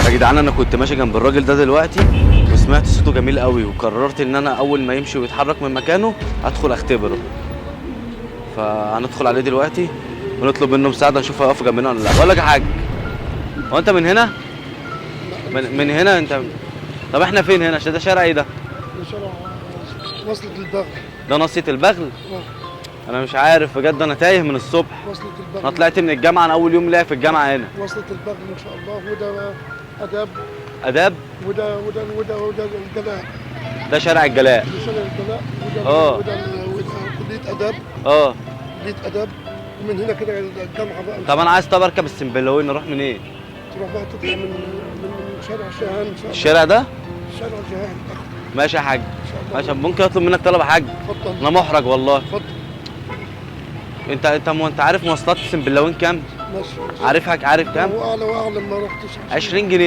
يا جدعان انا كنت ماشي جنب الراجل ده دلوقتي وسمعت صوته جميل قوي، وقررت ان انا اول ما يمشي ويتحرك من مكانه ادخل اختبره. فهندخل عليه دلوقتي ونطلب منه مساعده، نشوف هيقف جنبنا ولا لا. بقول لك يا حاج، هو انت من هنا؟ من هنا انت؟ طب احنا فين هنا؟ عشان ده شارع ايه ده؟ ده شارع وصلة البغل. ده ناصية البغل؟ انا مش عارف بجد، انا تايه من الصبح. وصلة البغل. انا طلعت من الجامعه، انا اول يوم ليا في الجامعه هنا. وصلة البغل ان شاء الله. وده اداب. اداب؟ وده الجلاء. ده شارع الجلاء. ده شارع الجلاء. وده كلية اداب. كلية اداب. ومن هنا كده الجامعة بقى. طب انا عايز طب اركب السنبلاوي، نروح منين؟ إيه؟ تروح بقى تطلع من شارع شاهان. الشارع ده؟ شارع شاهان. ماشي يا حاج. ماشي، ممكن اطلب منك طلب يا حاج؟ اتفضل. انا محرج والله. اتفضل. انت عارف مواصلات السنبلاوين كام؟ ماشي. عارف كام؟ هو اعلى واعلى ما رحتش. 20 جنيه.